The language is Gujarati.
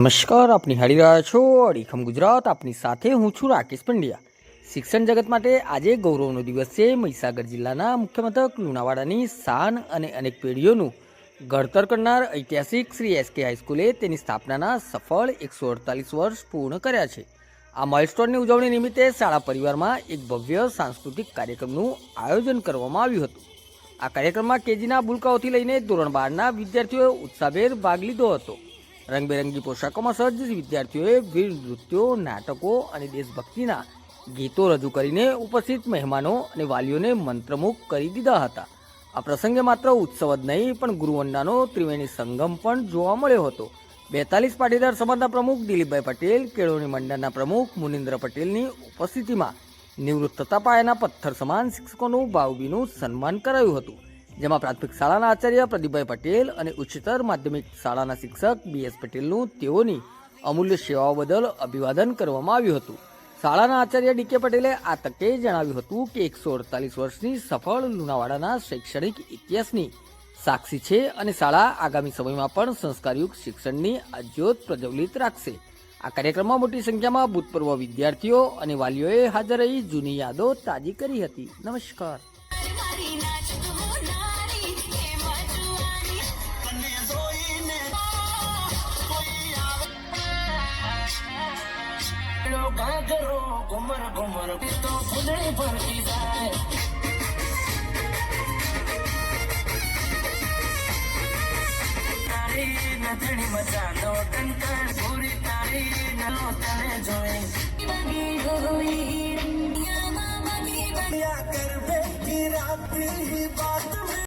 નમસ્કાર, આપ નિહાળી રહ્યા છો અડીખમ ગુજરાત. આપની સાથે હું છું રાકેશ પંડ્યા. શિક્ષણ જગત માટે આજે ગૌરવનો દિવસ છે. મહીસાગર જિલ્લાના મુખ્ય મથક લુણાવાડાની શાન અને અનેક પેઢીઓનું ઘડતર કરનાર ઐતિહાસિક શ્રી એસકે હાઈસ્કૂલે તેની સ્થાપનાના સફળ 148 વર્ષ પૂર્ણ કર્યા છે. આ માઇલસ્ટોનની ઉજવણી નિમિત્તે શાળા પરિવારમાં એક ભવ્ય સાંસ્કૃતિક કાર્યક્રમનું આયોજન કરવામાં આવ્યું હતું. આ કાર્યક્રમમાં કેજીના બુલકાઓથી લઈને ધોરણ 12ના વિદ્યાર્થીઓએ ઉત્સાહભેર ભાગ લીધો હતો. રંગબેરંગી પોશાકોમાં સજ્જ વિદ્યાર્થીઓએ વિવિધ નૃત્યો, નાટકો અને દેશભક્તિના ગીતો રજૂ કરીને ઉપસ્થિત મહેમાનો અને વાલીઓને મંત્રમુગ્ધ કરી દીધા હતા. આ પ્રસંગે માત્ર ઉત્સવ જ નહીં પણ ગુરુવંદનાનો ત્રિવેણી સંગમ પણ જોવા મળ્યો હતો. 42 પાટીદાર સમાજના પ્રમુખ દિલીપભાઈ પટેલ, કેળવણી મંડળના પ્રમુખ મુનિન્દ્ર પટેલની ઉપસ્થિતિમાં નિવૃત્ત થતા પાયાના પથ્થર સમાન શિક્ષકોનું ભાવભીનું સન્માન કરાયું હતું. જેમાં પ્રાથમિક શાળાના આચાર્ય પ્રદીપભાઈ પટેલ અને ઉચ્ચતર માધ્યમિક શાળાના શિક્ષક BS પટેલનું તેઓની અમૂલ્ય સેવાઓ બદલ અભિવાદન કરવામાં આવ્યું હતું. શાળાના આચાર્ય DK પટેલે આ તકે જણાવ્યું હતું કે 148 વર્ષની સફળ લુણાવાડાના શૈક્ષણિક ઇતિહાસની સાક્ષી છે અને શાળા આગામી સમયમાં પણ સંસ્કારયુક્ત શિક્ષણની આ જ્યોત પ્રજ્વલિત રાખશે. આ કાર્યક્રમમાં મોટી સંખ્યામાં ભૂતપૂર્વ વિદ્યાર્થીઓ અને વાલીઓએ હાજર રહી જૂની યાદો તાજી કરી હતી. નમસ્કાર. गाजरो घुमर घुमर तो फुलड़ी भरती जाए तारी नथड़ी मचा लो टंकर पूरी तारी नो तने जोई बगी होई या कर बेटी रात ही बात